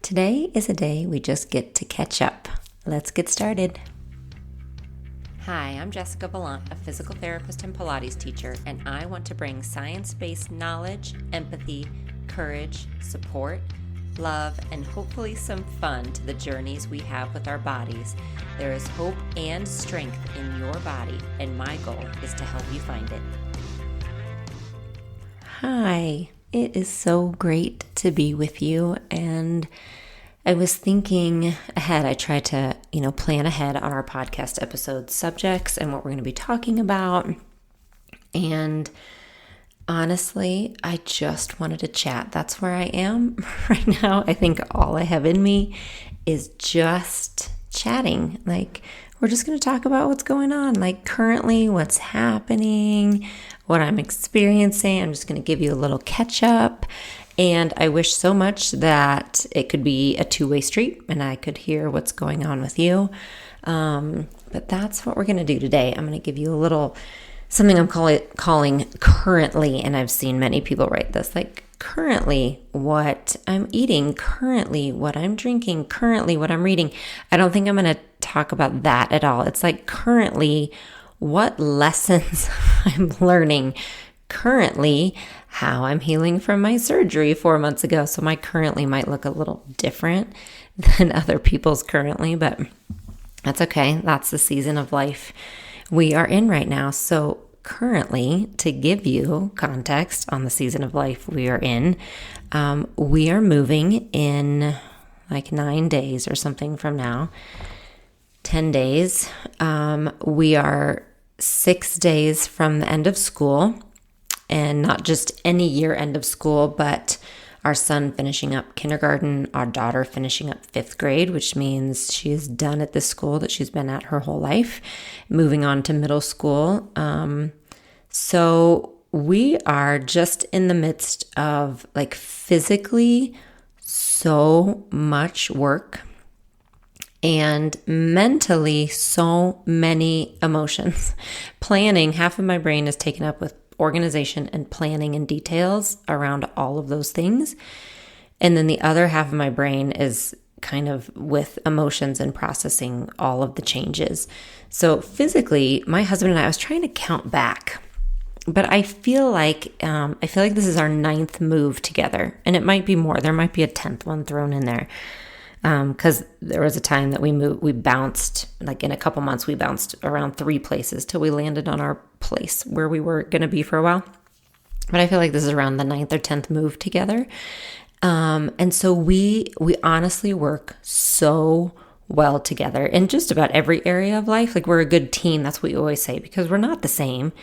Today is a day we just get to catch up. Let's get started. Hi, I'm Jessica Valant, a physical therapist and Pilates teacher, and I want to bring science-based knowledge, empathy, courage, support, love, and hopefully some fun to the journeys we have with our bodies. There is hope and strength in your body, and my goal is to help you find it. Hi, it is so great to be with you, and I was thinking ahead. I try to, plan ahead on our podcast episode subjects and what we're going to be talking about. And honestly, I just wanted to chat. That's where I am right now. I think all I have in me is just chatting. We're just going to talk about what's going on, currently what's happening, what I'm experiencing. I'm just going to give you a little catch up. And I wish so much that it could be a two-way street and I could hear what's going on with you. But that's what we're going to do today. I'm going to give you a little something I'm calling currently, and I've seen many people write this, currently what I'm eating, currently what I'm drinking, currently what I'm reading. I don't think I'm going to talk about that at all. It's currently what lessons I'm learning, currently how I'm healing from my surgery 4 months ago. So my currently might look a little different than other people's currently, but that's okay. That's the season of life we are in right now. So currently, to give you context on the season of life we are in, we are moving in 9 days or something from now, 10 days. We are 6 days from the end of school. And not just any year end of school, but our son finishing up kindergarten, our daughter finishing up 5th grade, which means she is done at this school that she's been at her whole life, moving on to middle school. So we are just in the midst of physically so much work and mentally so many emotions. Planning, half of my brain is taken up with organization and planning and details around all of those things. And then the other half of my brain is kind of with emotions and processing all of the changes. So physically, my husband and I was trying to count back, but I feel like this is our 9th move together, and it might be more. There might be a 10th one thrown in there. Because there was a time that we bounced, in a couple months, we bounced around 3 places till we landed on our place where we were going to be for a while. But I feel like this is around the 9th or 10th move together. And so we honestly work so well together in just about every area of life. We're a good team. That's what we always say, because we're not the same,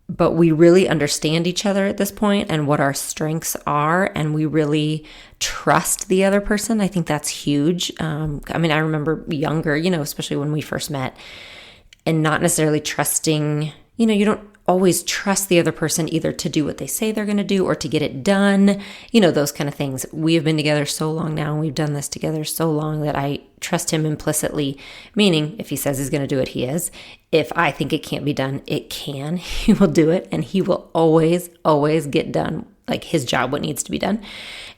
but we really understand each other at this point and what our strengths are, and we really trust the other person. I think that's huge. I remember younger, especially when we first met, and not necessarily trusting, you don't always trust the other person either to do what they say they're going to do or to get it done, those kind of things. We have been together so long now, and we've done this together so long that I trust him implicitly, meaning if he says he's going to do it, he is. If I think it can't be done, it can. He will do it, and he will always, always get done, his job, what needs to be done.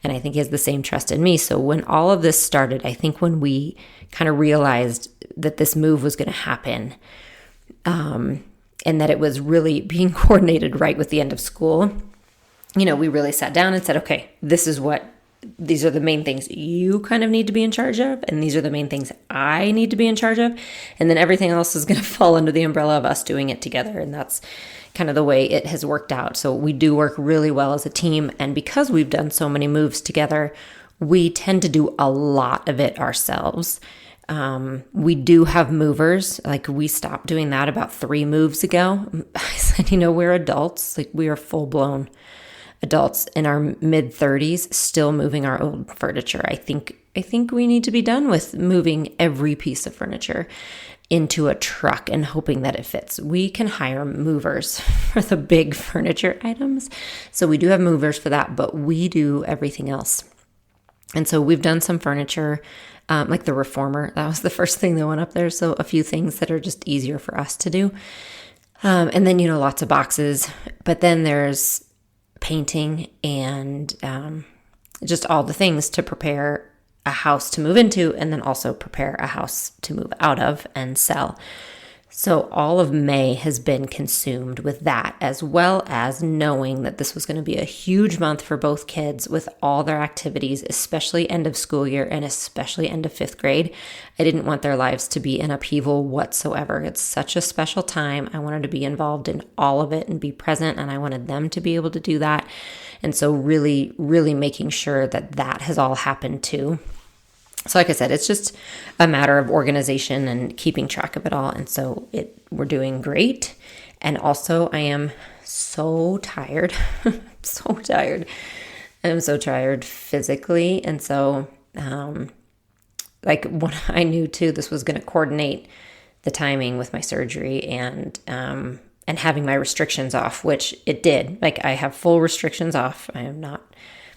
And I think he has the same trust in me. So when all of this started, I think when we kind of realized that this move was going to happen, and that it was really being coordinated right with the end of school, we really sat down and said, okay, these are the main things you kind of need to be in charge of, and these are the main things I need to be in charge of, and then everything else is going to fall under the umbrella of us doing it together. And that's kind of the way it has worked out. So we do work really well as a team, and because we've done so many moves together, we tend to do a lot of it ourselves. We do have movers. We stopped doing that about 3 moves ago. I said, we're adults. We are full-blown adults in our mid-30s, still moving our old furniture. I think we need to be done with moving every piece of furniture into a truck and hoping that it fits. We can hire movers for the big furniture items. So we do have movers for that, but we do everything else. And so we've done some furniture, like the reformer. That was the first thing that went up there. So a few things that are just easier for us to do. And then, lots of boxes. But then there's painting and just all the things to prepare a house to move into and then also prepare a house to move out of and sell. So all of May has been consumed with that, as well as knowing that this was going to be a huge month for both kids with all their activities, especially end of school year and especially end of fifth grade. I didn't want their lives to be in upheaval whatsoever. It's such a special time. I wanted to be involved in all of it and be present, and I wanted them to be able to do that. And so really, really making sure that that has all happened too. So like I said, it's just a matter of organization and keeping track of it all. And so we're doing great. And also I am so tired, so tired. I'm so tired physically. And so, when I knew too, this was going to coordinate the timing with my surgery and having my restrictions off, which it did. Like I have full restrictions off. I am not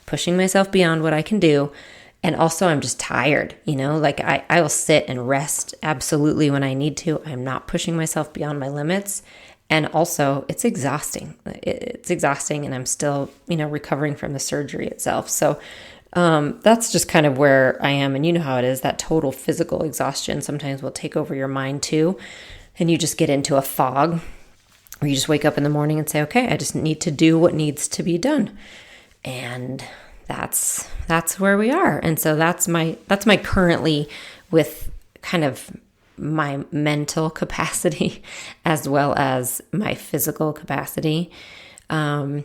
pushing myself beyond what I can do. And also I'm just tired, like I will sit and rest absolutely when I need to. I'm not pushing myself beyond my limits. And also it's exhausting. It's exhausting and I'm still, recovering from the surgery itself. So that's just kind of where I am. And you know how it is, that total physical exhaustion sometimes will take over your mind too. And you just get into a fog where you just wake up in the morning and say, okay, I just need to do what needs to be done. And that's where we are. And so that's my currently with kind of my mental capacity as well as my physical capacity. And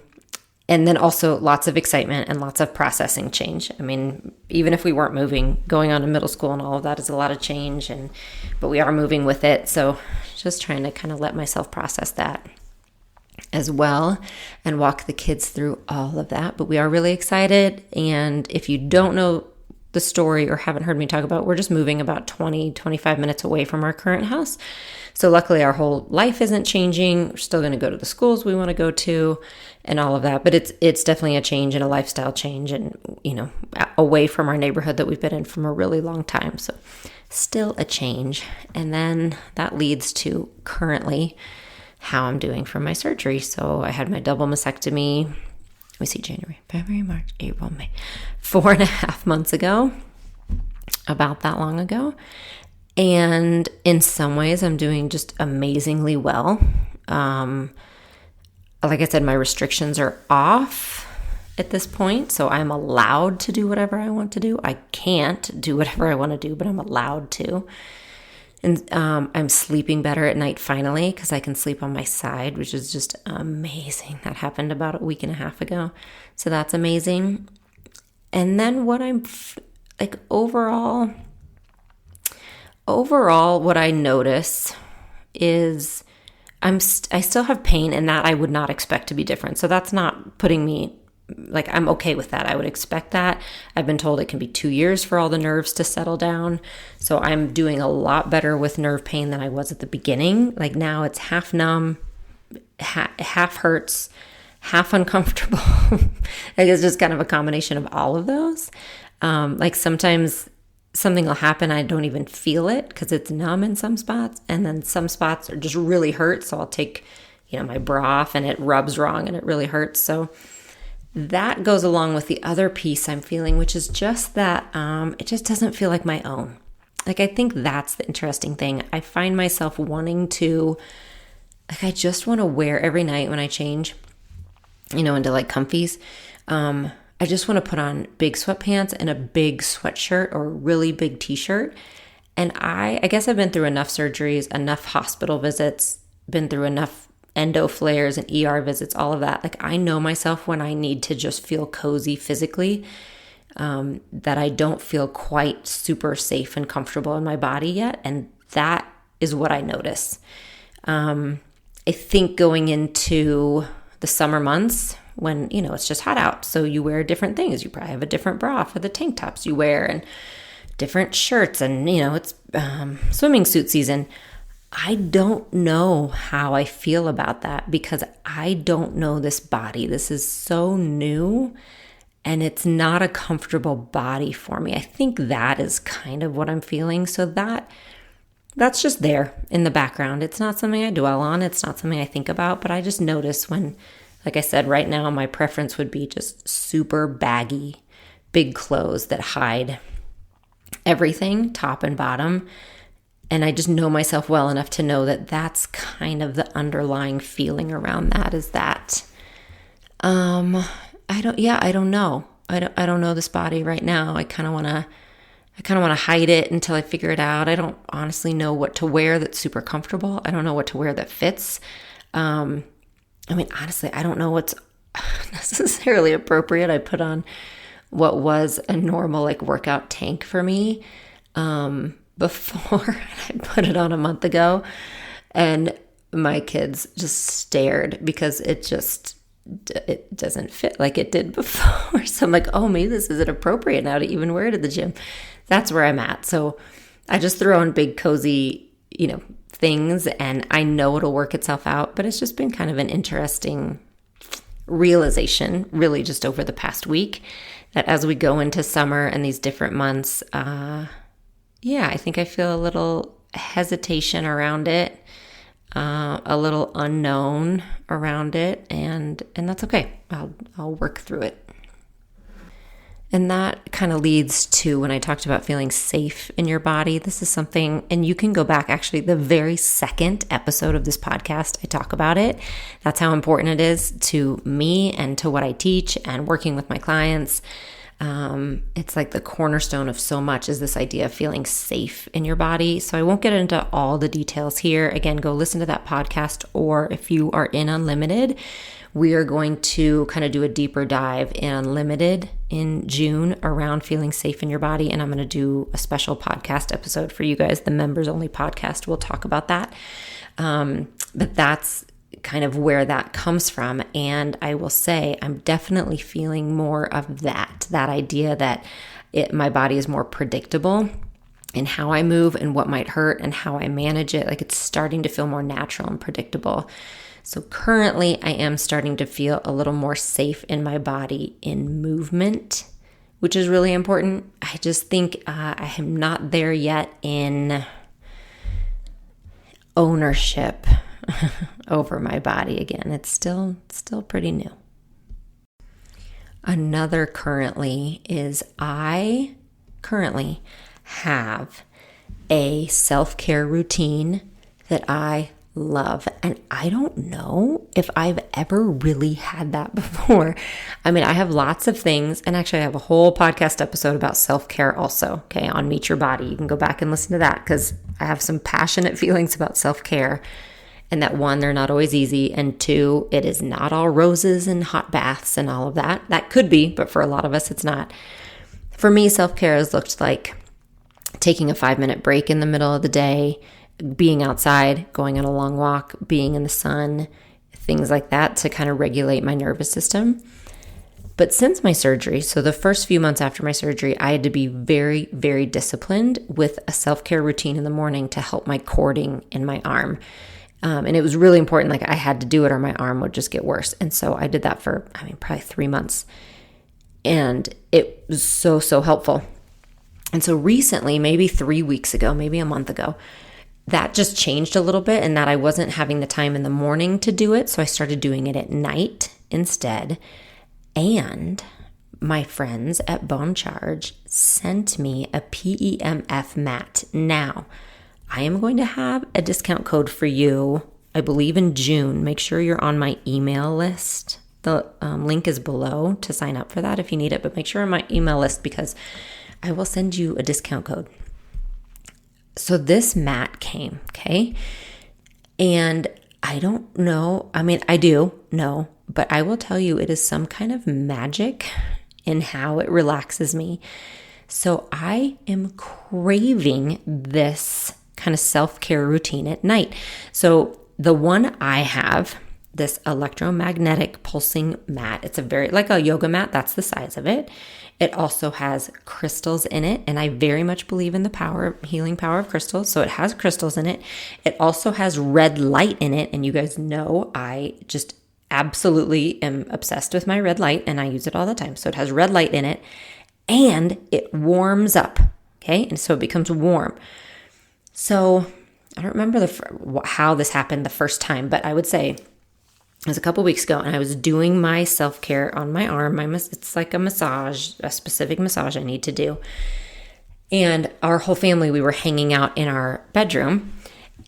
then also lots of excitement and lots of processing change. I mean, even if we weren't moving, going on to middle school and all of that is a lot of change, but we are moving with it. So just trying to kind of let myself process that as well and walk the kids through all of that. But we are really excited. And if you don't know the story or haven't heard me talk about, we're just moving about 25 minutes away from our current house. So luckily our whole life isn't changing. We're still going to go to the schools we want to go to and all of that. But it's definitely a change and a lifestyle change and, away from our neighborhood that we've been in from a really long time. So still a change. And then that leads to currently how I'm doing from my surgery. So I had my double mastectomy, let me see, January, February, March, April, May, 4.5 months ago, about that long ago. And in some ways I'm doing just amazingly well. Like I said, my restrictions are off at this point. So I'm allowed to do whatever I want to do. I can't do whatever I want to do, but I'm allowed to. And I'm sleeping better at night finally because I can sleep on my side, which is just amazing. That happened about a week and a half ago. So that's amazing. And then what I'm like overall, what I notice is I still have pain, and that I would not expect to be different. So that's not putting me, like, I'm okay with that. I would expect that. I've been told it can be 2 years for all the nerves to settle down. So I'm doing a lot better with nerve pain than I was at the beginning. Like now it's half numb, half hurts, half uncomfortable. Like it's just kind of a combination of all of those. Like sometimes something will happen, I don't even feel it because it's numb in some spots. And then some spots are just really hurt. So I'll take, my bra off and it rubs wrong and it really hurts. So that goes along with the other piece I'm feeling, which is just that it just doesn't feel like my own. Like, I think that's the interesting thing. I find myself wanting to, I just want to wear every night when I change, into like comfies. I just want to put on big sweatpants and a big sweatshirt or a really big t-shirt. And I guess I've been through enough surgeries, enough hospital visits, been through enough endo flares and ER visits, all of that. Like I know myself when I need to just feel cozy physically, that I don't feel quite super safe and comfortable in my body yet. And that is what I notice. I think going into the summer months when, it's just hot out. So you wear different things. You probably have a different bra for the tank tops you wear and different shirts and, it's swimming suit season. I don't know how I feel about that because I don't know this body. This is so new and it's not a comfortable body for me. I think that is kind of what I'm feeling. So that's just there in the background. It's not something I dwell on. It's not something I think about, but I just notice when, like I said, right now my preference would be just super baggy, big clothes that hide everything, top and bottom. And I just know myself well enough to know that that's kind of the underlying feeling around that, is that I don't know. I don't know this body right now. I kind of want to hide it until I figure it out. I don't honestly know what to wear that's super comfortable. I don't know what to wear that fits. Honestly, I don't know what's necessarily appropriate. I put on what was a normal workout tank for me before. I put it on a month ago, and my kids just stared because it doesn't fit like it did before. So I'm like, oh, maybe this isn't appropriate now to even wear it at the gym. That's where I'm at. So I just throw on big cozy, things, and I know it'll work itself out. But it's just been kind of an interesting realization, really, just over the past week, that as we go into summer and these different months, I think I feel a little hesitation around it, a little unknown around it, and that's okay. I'll work through it. And that kind of leads to when I talked about feeling safe in your body. This is something, and you can go back, actually, the very second episode of this podcast, I talk about it. That's how important it is to me and to what I teach and working with my clients. It's like the cornerstone of so much, is this idea of feeling safe in your body. So I won't get into all the details here. Again, go listen to that podcast, or if you are in Unlimited, we are going to kind of do a deeper dive in Unlimited in June around feeling safe in your body. And I'm going to do a special podcast episode for you guys, the members only podcast. We'll talk about that. But that's kind of where that comes from. And I will say, I'm definitely feeling more of that idea that my body is more predictable in how I move and what might hurt and how I manage it. Like, it's starting to feel more natural and predictable. So currently I am starting to feel a little more safe in my body in movement, which is really important. I just think I am not there yet in ownership over my body again. It's still pretty new. Another currently is I currently have a self-care routine that I love. And I don't know if I've ever really had that before. I have lots of things, and actually I have a whole podcast episode about self-care also, okay, on Meet Your Body. You can go back and listen to that, because I have some passionate feelings about self-care. And that, one, they're not always easy, and two, it is not all roses and hot baths and all of that. That could be, but for a lot of us, it's not. For me, self-care has looked like taking a 5-minute break in the middle of the day, being outside, going on a long walk, being in the sun, things like that to kind of regulate my nervous system. But since my surgery, so the first few months after my surgery, I had to be very, very disciplined with a self-care routine in the morning to help my cording in my arm. And it was really important. Like, I had to do it or my arm would just get worse. And so I did that for, probably 3 months. And it was so, so helpful. And so recently, maybe 3 weeks ago, maybe a month ago, that just changed a little bit, and that I wasn't having the time in the morning to do it. So I started doing it at night instead. And my friends at Bone Charge sent me a PEMF mat. Now, I am going to have a discount code for you, I believe in June. Make sure you're on my email list. The link is below to sign up for that if you need it, but make sure you're on my email list, because I will send you a discount code. So this mat came, okay? And I don't know, I do know, but I will tell you, it is some kind of magic in how it relaxes me. So I am craving this kind of self-care routine at night. So the one I have, this electromagnetic pulsing mat, it's a very, like a yoga mat, that's the size of it. It also has crystals in it, and I very much believe in the healing power of crystals. So it has crystals in it. It also has red light in it, and you guys know I just absolutely am obsessed with my red light, and I use it all the time. So it has red light in it, and it warms up, okay? And so it becomes warm. So I don't remember how this happened the first time, but I would say it was a couple weeks ago, and I was doing my self-care on my arm. It's like a massage, a specific massage I need to do. And our whole family, we were hanging out in our bedroom,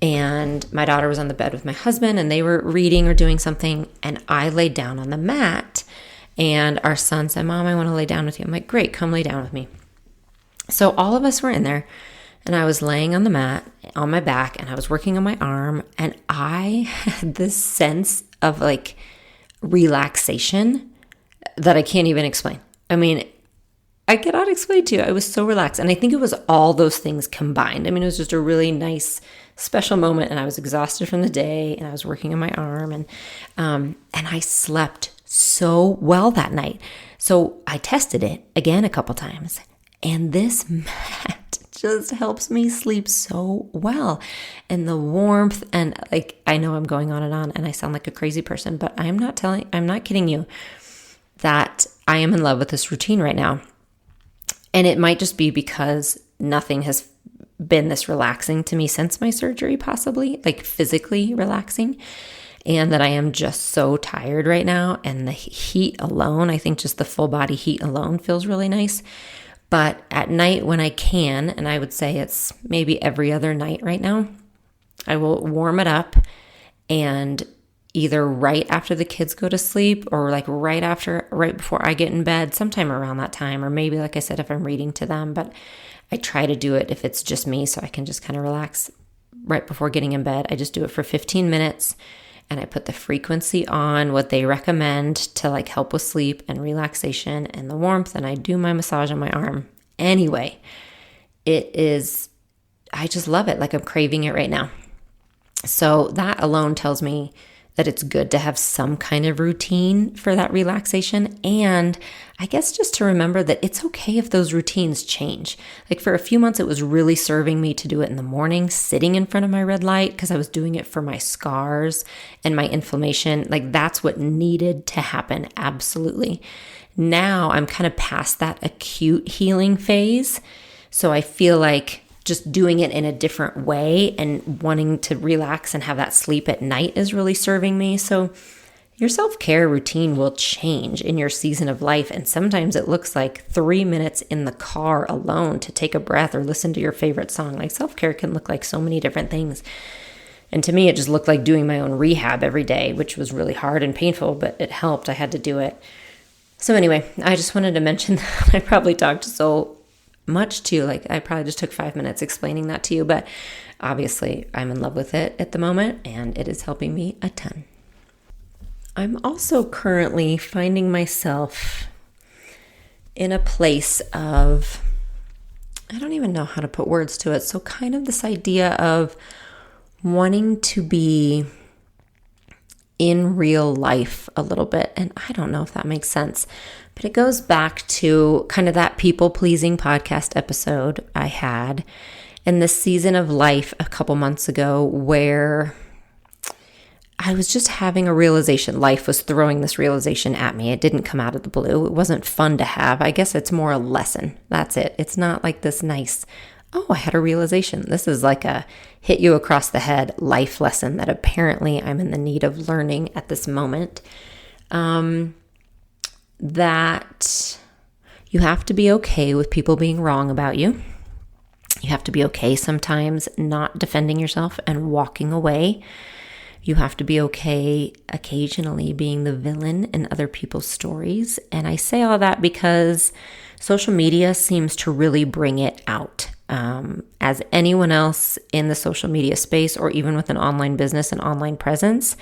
and my daughter was on the bed with my husband, and they were reading or doing something, and I laid down on the mat, and our son said, "Mom, I want to lay down with you." I'm like, "Great, come lay down with me." So all of us were in there, and I was laying on the mat on my back, and I was working on my arm, and I had this sense of like relaxation that I can't even explain. I mean, I cannot explain to you. I was so relaxed. And I think it was all those things combined. I mean, it was just a really nice, special moment. And I was exhausted from the day, and I was working on my arm, and I slept so well that night. So I tested it again a couple times, and this mat just helps me sleep so well. And the warmth, and like, I know I'm going on, and I sound like a crazy person, but I'm not kidding you that I am in love with this routine right now. And it might just be because nothing has been this relaxing to me since my surgery, possibly, like physically relaxing, and that I am just so tired right now. And the heat alone, I think just the full body heat alone feels really nice. But at night when I can, and I would say it's maybe every other night right now, I will warm it up, and either right after the kids go to sleep, or like right before I get in bed, sometime around that time, or maybe, like I said, if I'm reading to them. But I try to do it if it's just me, so I can just kind of relax right before getting in bed. I just do it for 15 minutes, and I put the frequency on what they recommend to like help with sleep and relaxation and the warmth, and I do my massage on my arm. Anyway, I just love it. Like, I'm craving it right now. So that alone tells me that it's good to have some kind of routine for that relaxation. And I guess just to remember that it's okay if those routines change. Like, for a few months, it was really serving me to do it in the morning, sitting in front of my red light, because I was doing it for my scars and my inflammation. Like, that's what needed to happen. Absolutely. Now I'm kind of past that acute healing phase. So I feel like just doing it in a different way and wanting to relax and have that sleep at night is really serving me. So your self-care routine will change in your season of life. And sometimes it looks like 3 minutes in the car alone to take a breath or listen to your favorite song. Like, self-care can look like so many different things. And to me, it just looked like doing my own rehab every day, which was really hard and painful, but it helped. I had to do it. So anyway, I just wanted to mention that I probably talked so much to you. Like, I probably just took 5 minutes explaining that to you, but obviously I'm in love with it at the moment, and it is helping me a ton. I'm also currently finding myself in a place of, I don't even know how to put words to it. So kind of this idea of wanting to be in real life a little bit. And I don't know if that makes sense, but it goes back to kind of that people-pleasing podcast episode I had in this season of life a couple months ago, where I was just having a realization. Life was throwing this realization at me. It didn't come out of the blue. It wasn't fun to have. I guess it's more a lesson. That's it. It's not like this nice, oh, I had a realization. This is like a hit you across the head life lesson that apparently I'm in the need of learning at this moment. That you have to be okay with people being wrong about you. You have to be okay sometimes not defending yourself and walking away. You have to be okay occasionally being the villain in other people's stories. And I say all that because social media seems to really bring it out. As anyone else in the social media space, or even with an online business and online presence,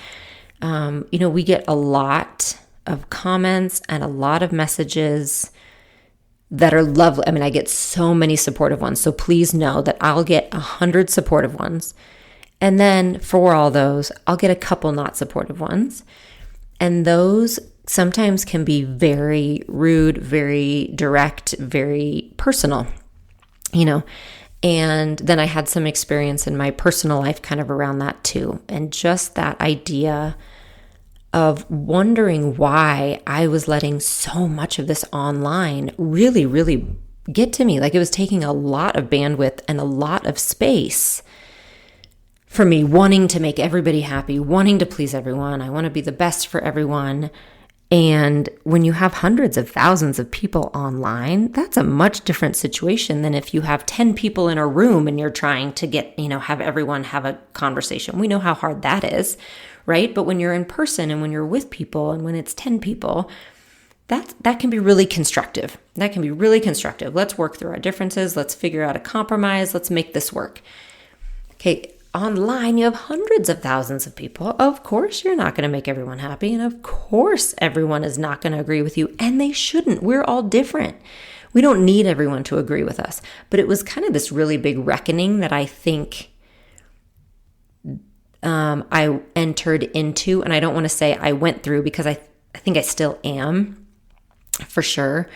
we get a lot of comments and a lot of messages that are lovely. I mean, I get so many supportive ones. So please know that I'll get 100 supportive ones. And then for all those, I'll get a couple not supportive ones. And those sometimes can be very rude, very direct, very personal, And then I had some experience in my personal life kind of around that too. And just that idea of wondering why I was letting so much of this online really, really get to me. Like, it was taking a lot of bandwidth and a lot of space for me, wanting to make everybody happy, wanting to please everyone. I want to be the best for everyone. And when you have hundreds of thousands of people online, that's a much different situation than if you have 10 people in a room and you're trying to get, have everyone have a conversation. We know how hard that is, right? But when you're in person and when you're with people and when it's 10 people, that can be really constructive. That can be really constructive. Let's work through our differences. Let's figure out a compromise. Let's make this work. Okay. Online, you have hundreds of thousands of people. Of course, you're not going to make everyone happy. And of course, everyone is not going to agree with you. And they shouldn't. We're all different. We don't need everyone to agree with us. But it was kind of this really big reckoning that I think I entered into. And I don't want to say I went through, because I think I still am, for sure.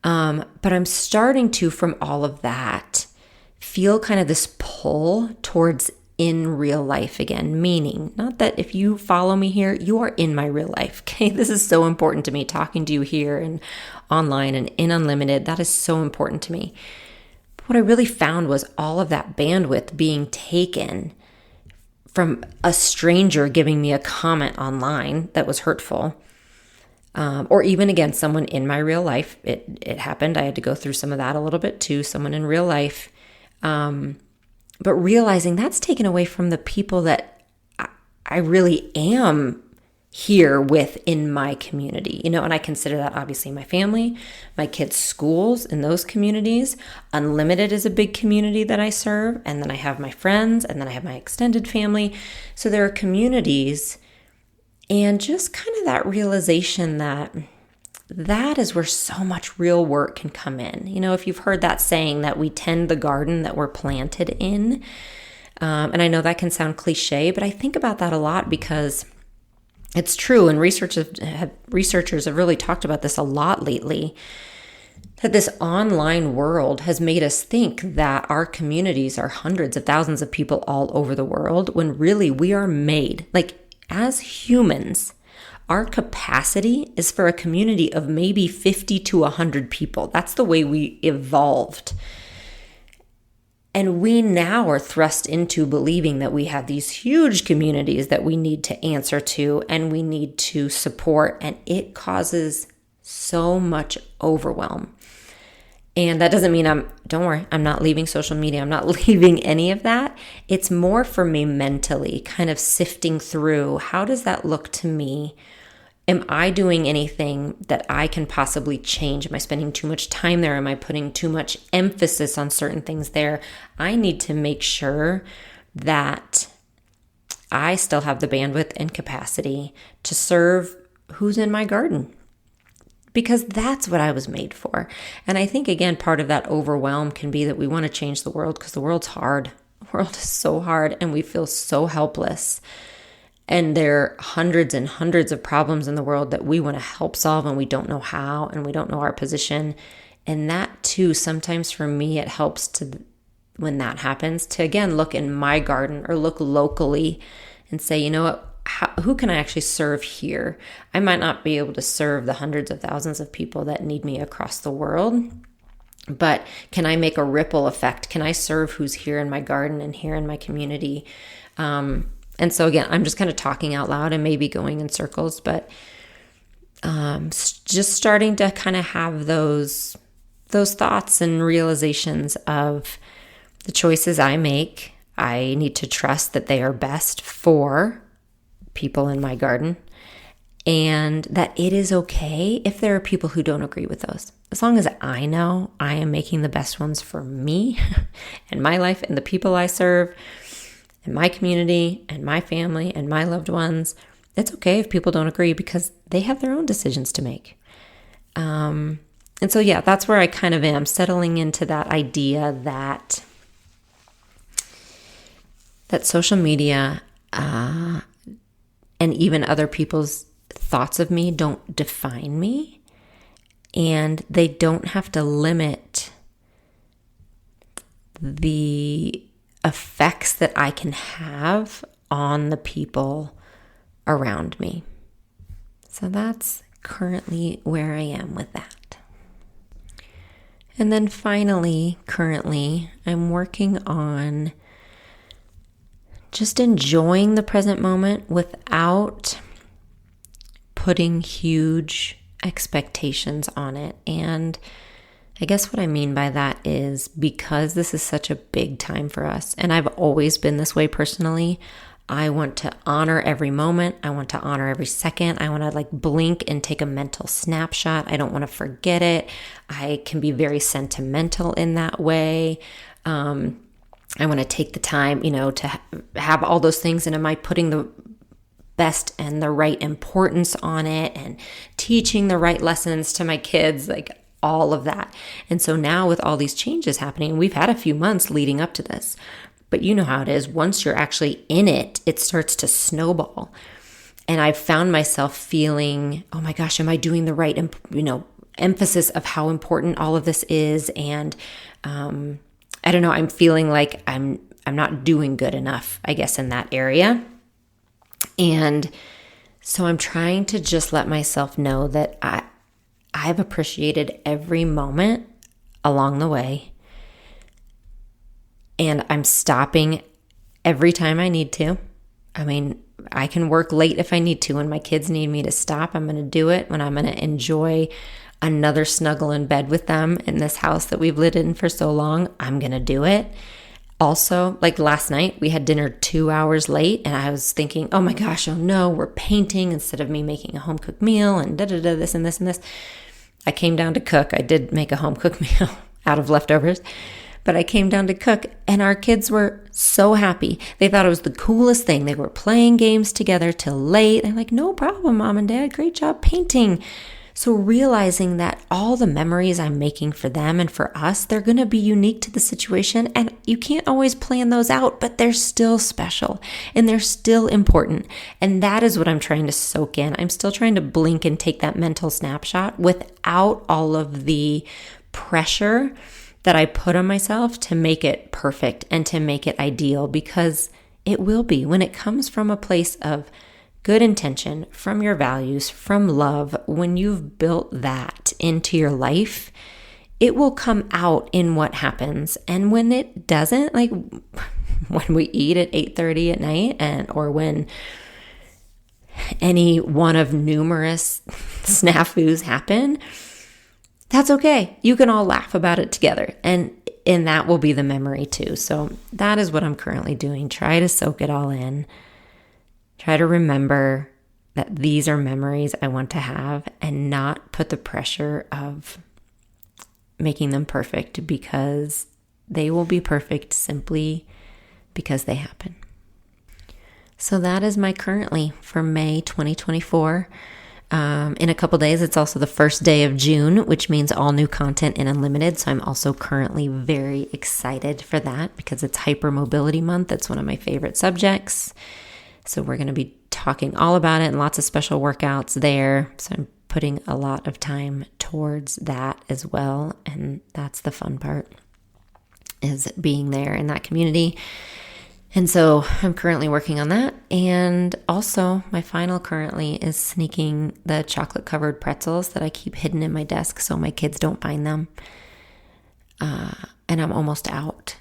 But I'm starting to, from all of that, feel kind of this pull towards in real life again, meaning not that if you follow me here, you are in my real life. Okay. This is so important to me, talking to you here and online and in Unlimited. That is so important to me. But what I really found was all of that bandwidth being taken from a stranger giving me a comment online that was hurtful. Or even, again, someone in my real life. It happened. I had to go through some of that a little bit too. Someone in real life. But realizing that's taken away from the people that I really am here with in my community, and I consider that obviously my family, my kids' schools in those communities. Unlimited is a big community that I serve. And then I have my friends, and then I have my extended family. So there are communities, and just kind of that realization that is where so much real work can come in. If you've heard that saying that we tend the garden that we're planted in, and I know that can sound cliche, but I think about that a lot because it's true. And researchers have really talked about this a lot lately, that this online world has made us think that our communities are hundreds of thousands of people all over the world, when really we are made, as humans, our capacity is for a community of maybe 50 to 100 people. That's the way we evolved. And we now are thrust into believing that we have these huge communities that we need to answer to and we need to support. And it causes so much overwhelm. And that doesn't mean don't worry, I'm not leaving social media. I'm not leaving any of that. It's more for me mentally, kind of sifting through, how does that look to me? Am I doing anything that I can possibly change? Am I spending too much time there? Am I putting too much emphasis on certain things there? I need to make sure that I still have the bandwidth and capacity to serve who's in my garden, because that's what I was made for. And I think, again, part of that overwhelm can be that we want to change the world because the world's hard. The world is so hard and we feel so helpless. And there are hundreds and hundreds of problems in the world that we want to help solve, and we don't know how, and we don't know our position. And that too, sometimes for me, it helps to, when that happens, to again, look in my garden or look locally and say, you know what, who can I actually serve here? I might not be able to serve the hundreds of thousands of people that need me across the world, but can I make a ripple effect? Can I serve who's here in my garden and here in my community? And so again, I'm just kind of talking out loud and maybe going in circles, but just starting to kind of have those thoughts and realizations of the choices I make. I need to trust that they are best for people in my garden, and that it is okay if there are people who don't agree with those. As long as I know I am making the best ones for me and my life and the people I serve, and my community and my family and my loved ones, it's okay if people don't agree because they have their own decisions to make. And so, yeah, that's where I kind of am, settling into that idea that social media and even other people's thoughts of me don't define me, and they don't have to limit the effects that I can have on the people around me. So that's currently where I am with that. And then finally, currently, I'm working on just enjoying the present moment without putting huge expectations on it. And I guess what I mean by that is because this is such a big time for us, and I've always been this way personally, I want to honor every moment. I want to honor every second. I want to like blink and take a mental snapshot. I don't want to forget it. I can be very sentimental in that way. I want to take the time, to have all those things. And am I putting the best and the right importance on it and teaching the right lessons to my kids? Like all of that. And so now with all these changes happening, we've had a few months leading up to this. But you know how it is. Once you're actually in it, it starts to snowball. And I've found myself feeling, oh my gosh, am I doing the right, emphasis of how important all of this is? And I don't know, I'm feeling like I'm not doing good enough, I guess, in that area. And so I'm trying to just let myself know that I've appreciated every moment along the way. And I'm stopping every time I need to. I mean, I can work late if I need to. When my kids need me to stop, I'm going to do it. When I'm going to enjoy another snuggle in bed with them in this house that we've lived in for so long, I'm going to do it. Also, like last night, we had dinner 2 hours late, and I was thinking, oh my gosh, oh no, we're painting instead of me making a home cooked meal and this and this and this. I came down to cook. I did make a home cooked meal out of leftovers. But I came down to cook, and our kids were so happy. They thought it was the coolest thing. They were playing games together till late. They're like, no problem, Mom and Dad. Great job painting. So realizing that all the memories I'm making for them and for us, they're going to be unique to the situation. And you can't always plan those out, but they're still special and they're still important. And that is what I'm trying to soak in. I'm still trying to blink and take that mental snapshot without all of the pressure that I put on myself to make it perfect and to make it ideal, because it will be when it comes from a place of good intention, from your values, from love. When you've built that into your life, it will come out in what happens. And when it doesn't, like when we eat at 8:30 at night or when any one of numerous snafus happen, that's okay. You can all laugh about it together, and that will be the memory too. So that is what I'm currently doing. Try to soak it all in. Try to remember that these are memories I want to have, and not put the pressure of making them perfect, because they will be perfect simply because they happen. So that is my currently for May 2024. In a couple days, it's also the first day of June, which means all new content in Unlimited. So I'm also currently very excited for that, because it's hypermobility month. It's one of my favorite subjects. So we're going to be talking all about it and lots of special workouts there. So I'm putting a lot of time towards that as well. And that's the fun part, is being there in that community. And so I'm currently working on that. And also my final currently is sneaking the chocolate covered pretzels that I keep hidden in my desk so my kids don't find them. And I'm almost out.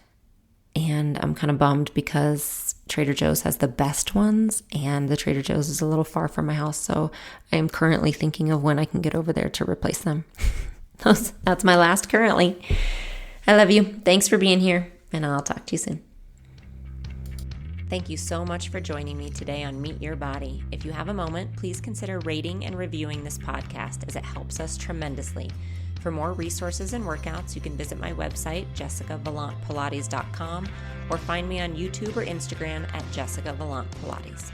And I'm kind of bummed because Trader Joe's has the best ones, and the Trader Joe's is a little far from my house. So I am currently thinking of when I can get over there to replace them. That's my last currently. I love you. Thanks for being here, and I'll talk to you soon. Thank you so much for joining me today on Meet Your Body. If you have a moment, please consider rating and reviewing this podcast, as it helps us tremendously. For more resources and workouts, you can visit my website, jessicavalantpilates.com, or find me on YouTube or Instagram at Jessica Valant Pilates.